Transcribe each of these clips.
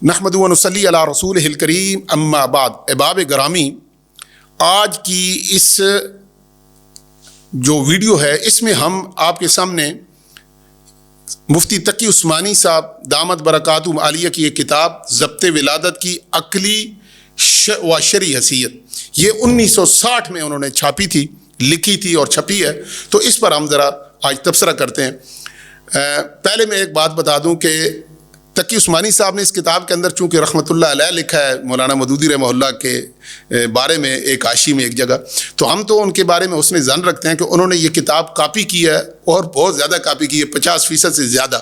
نحمد و نصلی علی رسولہ الکریم اما بعد. احباب گرامی، آج کی اس جو ویڈیو ہے اس میں ہم آپ کے سامنے مفتی تقی عثمانی صاحب دامت برکاتہم عالیہ کی ایک کتاب ضبط ولادت کی عقلی و شرعی حیثیت، یہ 1960 میں انہوں نے چھاپی تھی، لکھی تھی اور چھپی ہے، تو اس پر ہم ذرا آج تبصرہ کرتے ہیں. پہلے میں ایک بات بتا دوں کہ تقی عثمانی صاحب نے اس کتاب کے اندر چونکہ رحمۃ اللہ علیہ لکھا ہے مولانا مودودی رحمہ اللہ کے بارے میں ایک حاشی میں ایک جگہ، تو ہم تو ان کے بارے میں حسن ظن رکھتے ہیں کہ انہوں نے یہ کتاب کاپی کی ہے اور بہت زیادہ کاپی کی ہے، 50% سے زیادہ.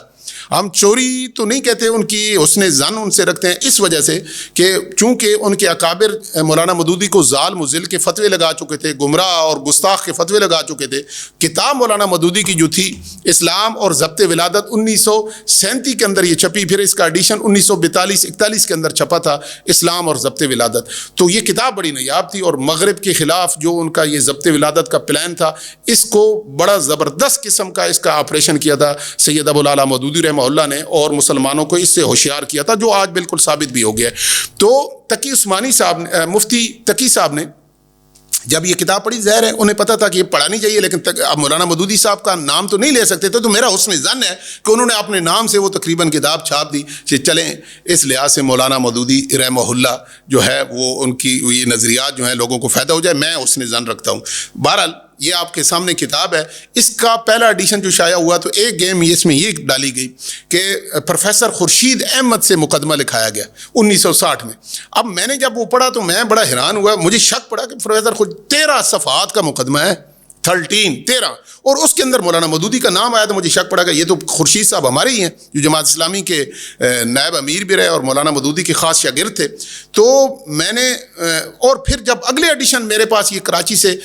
ہم چوری تو نہیں کہتے، ان کی حسن ظن ان سے رکھتے ہیں اس وجہ سے کہ چونکہ ان کے اکابر مولانا مودودی کو ظالم و ذل کے فتوے لگا چکے تھے، گمراہ اور گستاخ کے فتوے لگا چکے تھے. کتاب مولانا مودودی کی جو تھی اسلام اور ضبط ولادت 1937 کے اندر یہ چھپی، پھر اس کا ایڈیشن 1942-41 کے اندر چھپا تھا اسلام اور ضبط ولادت. تو یہ کتاب بڑی نایاب تھی اور مغرب کے خلاف جو ان کا یہ ضبط ولادت کا پلان تھا، اس کو بڑا زبردست قسم کا اس کا آپریشن کیا تھا سید ابو العلا مودودی رحمہ اللہ نے، اور مسلمانوں کو اس سے ہوشیار کیا تھا، جو آج بالکل ثابت بھی ہو گیا. تو تقی عثمانی صاحب مفتی تقی صاحب نے جب یہ کتاب پڑھی، ظاہر ہے انہیں پتہ تھا کہ یہ پڑھانی چاہیے، لیکن اب مولانا مودودی صاحب کا نام تو نہیں لے سکتے تھے، تو میرا حسن ظن ہے کہ انہوں نے اپنے نام سے وہ تقریباً کتاب چھاپ دی کہ چلیں اس لحاظ سے مولانا مودودی رحمہ اللہ جو ہے وہ ان کی یہ نظریات جو ہیں لوگوں کو فائدہ ہو جائے. میں حسن ظن رکھتا ہوں. بہرحال یہ آپ کے سامنے کتاب ہے، اس کا پہلا ایڈیشن جو شائع ہوا تو ایک گیم اس میں یہ ڈالی گئی کہ پروفیسر خورشید احمد سے مقدمہ لکھایا گیا 1960 میں. اب میں نے جب وہ پڑھا تو میں بڑا حیران ہوا، مجھے شک پڑا کہ پروفیسر 13 صفحات کا مقدمہ ہے، 13 اور اس کے اندر مولانا مودودی کا نام آیا، تو مجھے شک پڑا کہ یہ تو خورشید صاحب ہمارے ہی ہیں جو جماعت اسلامی کے نائب امیر بھی رہے اور مولانا مودودی کے خاص شاگرد تھے. تو میں نے اور پھر جب اگلے ایڈیشن میرے پاس یہ کراچی سے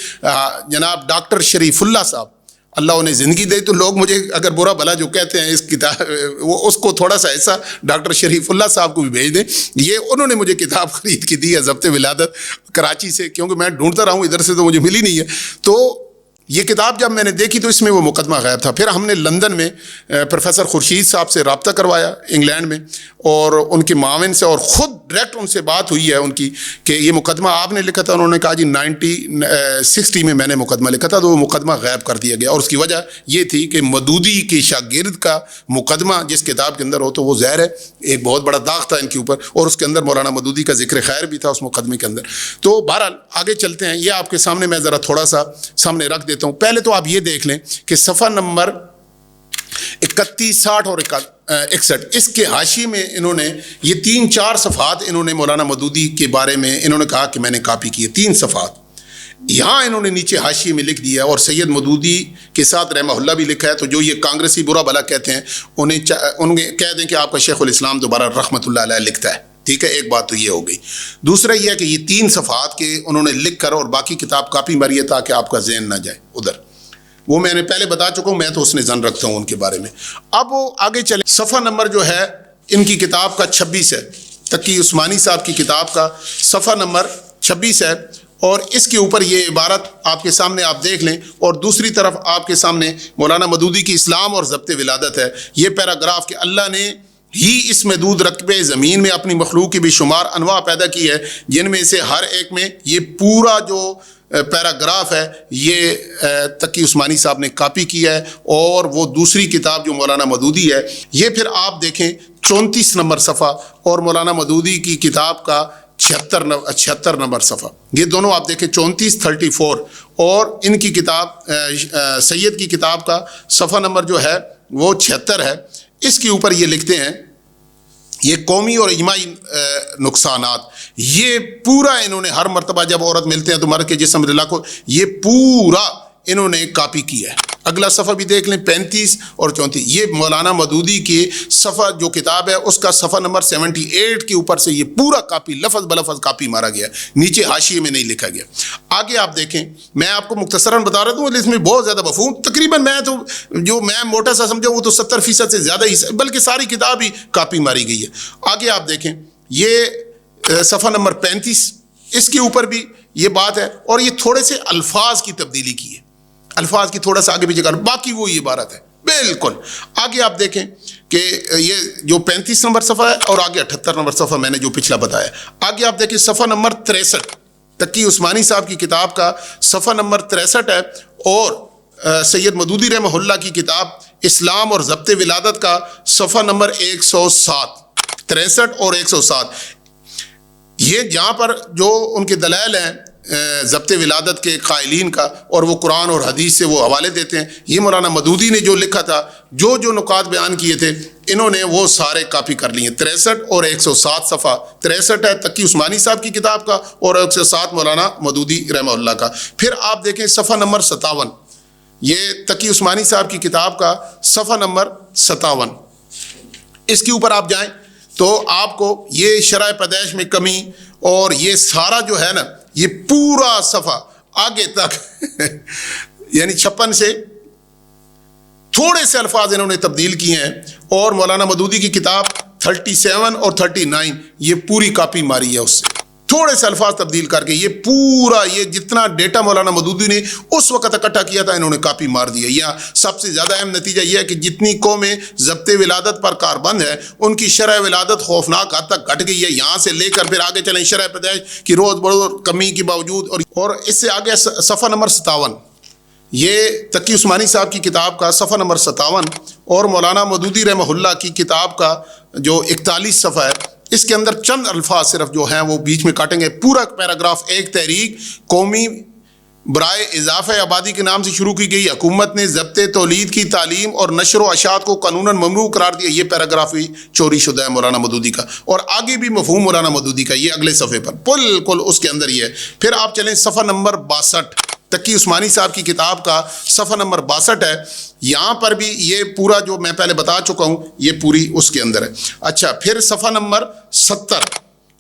جناب ڈاکٹر شریف اللہ صاحب، اللہ انہیں زندگی دے، تو لوگ مجھے اگر برا بھلا جو کہتے ہیں اس کتاب وہ اس کو تھوڑا سا ایسا ڈاکٹر شریف اللہ صاحب کو بھی بھیج دیں. یہ انہوں نے مجھے کتاب خرید کے دی ہے ضبط ولادت کراچی سے، کیونکہ میں ڈھونڈتا رہا ہوں ادھر سے تو مجھے ملی نہیں ہے. تو یہ کتاب جب میں نے دیکھی تو اس میں وہ مقدمہ غائب تھا. پھر ہم نے لندن میں پروفیسر خورشید صاحب سے رابطہ کروایا انگلینڈ میں، اور ان کے معاون سے، اور خود ڈائریکٹ ان سے بات ہوئی ہے ان کی کہ یہ مقدمہ آپ نے لکھا تھا. انہوں نے کہا جی 1960 میں نے مقدمہ لکھا تھا، تو وہ مقدمہ غائب کر دیا گیا. اور اس کی وجہ یہ تھی کہ مودودی کے شاگرد کا مقدمہ جس کتاب کے اندر ہو تو وہ ظاہر ہے ایک بہت بڑا داغ تھا ان کے اوپر، اور اس کے اندر مولانا مودودی کا ذکر خیر بھی تھا اس مقدمے کے اندر. تو بہرحال آگے چلتے ہیں. یہ آپ کے سامنے میں ذرا تھوڑا سا سامنے رکھ دیتا ہوں. پہلے تو آپ یہ دیکھ لیں کہ صفحہ نمبر 31, 60 اور 61 اس کے حاشی میں انہوں نے یہ 3-4 صفحات انہوں نے مولانا مودودی کے بارے میں انہوں نے کہا کہ میں نے کاپی کی ہے 3 صفحات. یہاں انہوں نے نیچے حاشی میں لکھ دیا، اور سید مودودی کے ساتھ رحمہ اللہ بھی لکھا ہے. تو جو یہ کانگریسی برا بھلا کہتے ہیں انہیں کہہ دیں کہ آپ کا شیخ الاسلام دوبارہ رحمۃ اللہ علیہ لکھتا ہے. ٹھیک ہے، ایک بات تو یہ ہو گئی. دوسرا یہ ہے کہ یہ 3 صفحات کے انہوں نے لکھ کر اور باقی کتاب کاپی ماری ہے تاکہ آپ کا ذہن نہ جائے ادھر. وہ میں نے پہلے بتا چکا ہوں، میں تو حسن ظن رکھتا ہوں ان کے بارے میں. اب وہ آگے چلیں. صفحہ نمبر جو ہے ان کی کتاب کا 26 ہے، تقی عثمانی صاحب کی کتاب کا صفحہ نمبر 26 ہے، اور اس کے اوپر یہ عبارت آپ کے سامنے آپ دیکھ لیں، اور دوسری طرف آپ کے سامنے مولانا مودودی کی اسلام اور ضبط ولادت ہے. یہ پیراگراف کہ اللہ نے ہی اس محدود رقبے زمین میں اپنی مخلوق کی بے شمار انواع پیدا کی ہے، جن میں سے ہر ایک میں یہ پورا جو پیراگراف ہے یہ تقی عثمانی صاحب نے کاپی کیا ہے. اور وہ دوسری کتاب جو مولانا مودودی ہے، یہ پھر آپ دیکھیں 34 نمبر صفحہ، اور مولانا مودودی کی کتاب کا 76 نمبر صفحہ. یہ دونوں آپ دیکھیں 34 اور ان کی کتاب سید کی کتاب کا صفحہ نمبر جو ہے وہ 76 ہے. اس کے اوپر یہ لکھتے ہیں یہ قومی اور اجتماعی نقصانات، یہ پورا انہوں نے ہر مرتبہ جب عورت ملتے ہیں تو مرد کے جسم رلا کو یہ پورا انہوں نے کاپی کیا ہے. اگلا صفحہ بھی دیکھ لیں 35 اور 34. یہ مولانا مودودی کے صفحہ جو کتاب ہے اس کا صفحہ نمبر 78 کے اوپر سے یہ پورا کاپی لفظ بلفظ کاپی مارا گیا، نیچے حاشیے میں نہیں لکھا گیا. آگے آپ دیکھیں، میں آپ کو مختصراً بتا رہا ہوں، اس میں بہت زیادہ مفہوم تقریباً میں تو جو میں موٹا سا سمجھا وہ تو 70% سے زیادہ ہی، بلکہ ساری کتاب ہی کاپی ماری گئی ہے. آگے آپ دیکھیں یہ صفحہ نمبر 35، اس کے اوپر بھی یہ بات ہے، اور یہ تھوڑے سے الفاظ کی تبدیلی کی ہے، الفاظ کی تھوڑا سا آگے پیچھے کر، باقی وہی عبارت ہے، بالکل. آگے آپ دیکھیں کہ یہ جو 35 نمبر صفحہ ہے اور آگے 78 نمبر صفحہ میں نے جو پچھلا بتایا. آگے آپ دیکھیں صفحہ نمبر 63 تقی عثمانی صاحب کی کتاب کا صفحہ نمبر 63 ہے, اور سید مودودی رحمہ اللہ کی کتاب اسلام اور ضبط ولادت کا صفحہ نمبر 107, 63 اور 107. یہ جہاں پر جو ان کے دلائل ہیں ضبط ولادت کے قائلین کا, اور وہ قرآن اور حدیث سے وہ حوالے دیتے ہیں, یہ مولانا مودودی نے جو لکھا تھا, جو نکات بیان کیے تھے, انہوں نے وہ سارے کاپی کر لیے. 63 اور 107 صفحہ, 63 ہے تقی عثمانی صاحب کی کتاب کا اور 107 مولانا مودودی رحمہ اللہ کا. پھر آپ دیکھیں صفحہ نمبر 57, یہ تقی عثمانی صاحب کی کتاب کا صفحہ نمبر 57. اس کے اوپر آپ جائیں تو آپ کو یہ شرح پیدائش میں کمی اور یہ سارا جو ہے نا, یہ پورا صفحہ آگے تک یعنی 56 سے تھوڑے سے الفاظ انہوں نے تبدیل کیے ہیں, اور مولانا مودودی کی کتاب 37 اور 39 یہ پوری کاپی ماری ہے اس سے, تھوڑے سے الفاظ تبدیل کر کے یہ پورا یہ جتنا ڈیٹا مولانا مودودی نے اس وقت اکٹھا کیا تھا انہوں نے کاپی مار دیا. یا سب سے زیادہ اہم نتیجہ یہ ہے کہ جتنی قومیں ضبط ولادت پر کاربند ہے ان کی شرح ولادت خوفناک حد تک گھٹ گئی ہے. یہاں سے لے کر پھر آگے چلیں شرح پیدائش کی روز بروز کمی کے باوجود, اور اس سے آگے صفحہ نمبر 57, یہ تقی عثمانی صاحب کی کتاب کا صفحہ نمبر 57 اور مولانا مودودی رحمہ اللہ کی کتاب کا جو 41 صفحہ ہے, اس کے اندر چند الفاظ صرف جو ہیں وہ بیچ میں کاٹیں گے. پورا پیراگراف, ایک تحریک قومی برائے اضافہ آبادی کے نام سے شروع کی گئی, حکومت نے ضبط تولید کی تعلیم اور نشر و اشاعت کو قانوناً ممنوع قرار دیا. یہ پیراگراف بھی چوری شدہ ہے مولانا مودودی کا, اور آگے بھی مفہوم مولانا مودودی کا, یہ اگلے صفحے پر بالکل اس کے اندر یہ ہے. پھر آپ چلیں صفحہ نمبر 62, تقی عثمانی صاحب کی کتاب کا صفحہ نمبر 62 ہے. یہاں پر بھی یہ پورا جو میں پہلے بتا چکا ہوں یہ پوری اس کے اندر ہے. اچھا, پھر صفحہ نمبر 70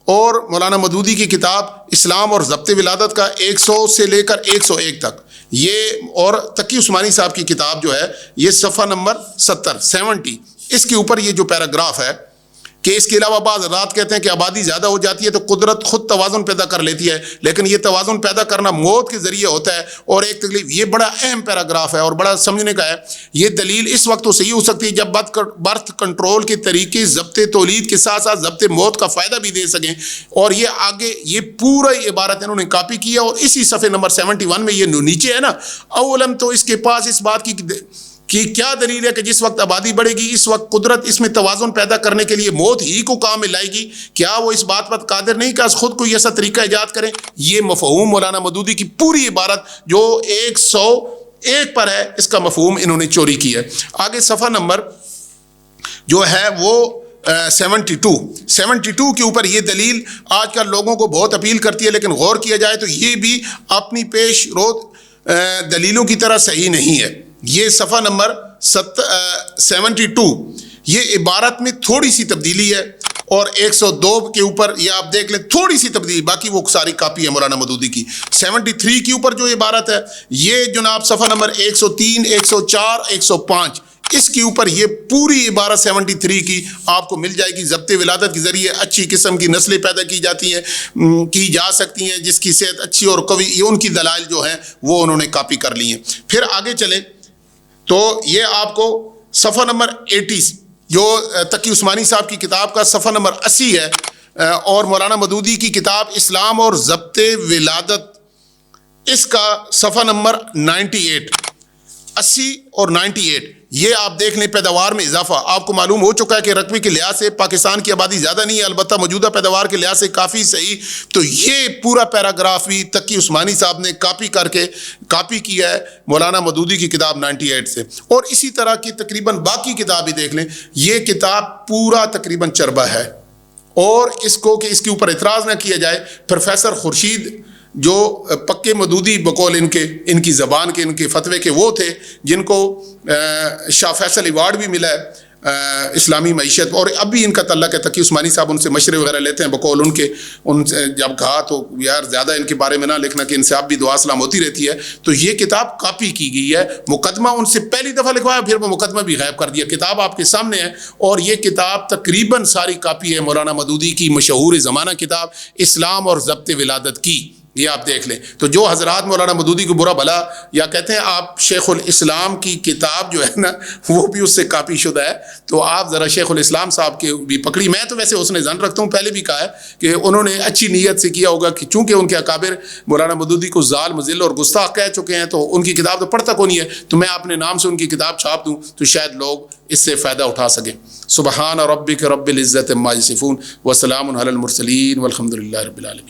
اور مولانا مودودی کی کتاب اسلام اور ضبط ولادت کا 100 سے لے کر 101 تک یہ, اور تقی عثمانی صاحب کی کتاب جو ہے یہ صفحہ نمبر 70 اس کے اوپر یہ جو پیراگراف ہے کہ اس کے علاوہ بعض حضرات کہتے ہیں کہ آبادی زیادہ ہو جاتی ہے تو قدرت خود توازن پیدا کر لیتی ہے, لیکن یہ توازن پیدا کرنا موت کے ذریعے ہوتا ہے. اور ایک تکلیف, یہ بڑا اہم پیراگراف ہے اور بڑا سمجھنے کا ہے. یہ دلیل اس وقت تو صحیح ہو سکتی ہے جب برتھ کنٹرول کے طریقے ضبط تولید کے ساتھ ساتھ ضبط موت کا فائدہ بھی دے سکیں. اور یہ آگے یہ پورا عبارت انہوں نے کاپی کیا, اور اسی صفحے نمبر 71 میں یہ نیچے ہے نا, اولم تو اس کے پاس اس بات کی کیا دلیل ہے کہ جس وقت آبادی بڑھے گی اس وقت قدرت اس میں توازن پیدا کرنے کے لیے موت ہی کو کام میں لائے گی. کیا وہ اس بات پر قادر نہیں کہ خود کوئی ایسا طریقہ ایجاد کریں. یہ مفہوم مولانا مودودی کی پوری عبارت جو 101 پر ہے, اس کا مفہوم انہوں نے چوری کیا ہے. آگے صفحہ نمبر جو ہے وہ 72 کے اوپر یہ دلیل آج کل لوگوں کو بہت اپیل کرتی ہے, لیکن غور کیا جائے تو یہ بھی اپنی پیش رو دلیلوں کی طرح صحیح نہیں ہے. یہ صفحہ نمبر 72 یہ عبارت میں تھوڑی سی تبدیلی ہے, اور 102 کے اوپر یہ آپ دیکھ لیں تھوڑی سی تبدیلی, باقی وہ ساری کاپی ہے مولانا مودودی کی. 73 کے اوپر جو عبارت ہے یہ جناب صفحہ نمبر 103, 104, 105 اس کے اوپر یہ پوری عبارت 73 کی آپ کو مل جائے گی. ضبط ولادت کے ذریعے اچھی قسم کی نسلیں پیدا کی جا سکتی ہیں جس کی صحت اچھی اور قوی, یہ ان کی دلائل جو ہیں وہ انہوں نے کاپی کر لی ہیں. پھر آگے چلیں تو یہ آپ کو صفحہ نمبر 80 جو تقی عثمانی صاحب کی کتاب کا صفحہ نمبر 80 ہے, اور مولانا مودودی کی کتاب اسلام اور ضبط ولادت اس کا صفحہ نمبر 98, 80 اور 98 یہ آپ دیکھ لیں. پیداوار میں اضافہ آپ کو معلوم ہو چکا ہے کہ رقبے کے لحاظ سے پاکستان کی آبادی زیادہ نہیں ہے, البتہ موجودہ پیداوار کے لحاظ سے کافی صحیح. تو یہ پورا پیراگراف بھی تقی عثمانی صاحب نے کاپی کیا ہے مولانا مودودی کی کتاب 98 سے. اور اسی طرح کی تقریباً باقی کتاب بھی دیکھ لیں, یہ کتاب پورا تقریباً چربہ ہے, اور اس کو کہ اس کے اوپر اعتراض نہ کیا جائے. پروفیسر خورشید جو پکے مودودی بقول ان کی زبان کے ان کے فتوے کے وہ تھے جن کو شاہ فیصل ایوارڈ بھی ملا ہے اسلامی معیشت, اور اب بھی ان کا تعلق ہے. تقی عثمانی صاحب ان سے مشورے وغیرہ لیتے ہیں بقول ان سے جب کہا تو یار زیادہ ان کے بارے میں نہ لکھنا کہ ان سے اب بھی دعا سلام ہوتی رہتی ہے. تو یہ کتاب کاپی کی گئی ہے, مقدمہ ان سے پہلی دفعہ لکھوایا پھر وہ مقدمہ بھی غائب کر دیا. کتاب آپ کے سامنے ہے, اور یہ کتاب تقریباً ساری کاپی ہے مولانا مودودی کی مشہور زمانہ کتاب اسلام اور ضبط ولادت کی. یہ آپ دیکھ لیں. تو جو حضرات مولانا مودودی کو برا بھلا یا کہتے ہیں آپ شیخ الاسلام کی کتاب جو ہے نا وہ بھی اس سے کاپی شدہ ہے، تو آپ ذرا شیخ الاسلام صاحب کے بھی پکڑی. میں تو ویسے حسن ظن رکھتا ہوں، پہلے بھی کہا ہے کہ انہوں نے اچھی نیت سے کیا ہوگا، کہ چونکہ ان کے اکابر مولانا مودودی کو ظال مذل اور گستاخ کہہ چکے ہیں تو ان کی کتاب تو پڑھتا کون ہے، تو میں اپنے نام سے ان کی کتاب چھاپ دوں تو شاید لوگ اس سے فائدہ اٹھا سکیں. سبحان ربک رب العزت عما یصفون وسلام علی المرسلین والحمد للہ رب العالمین.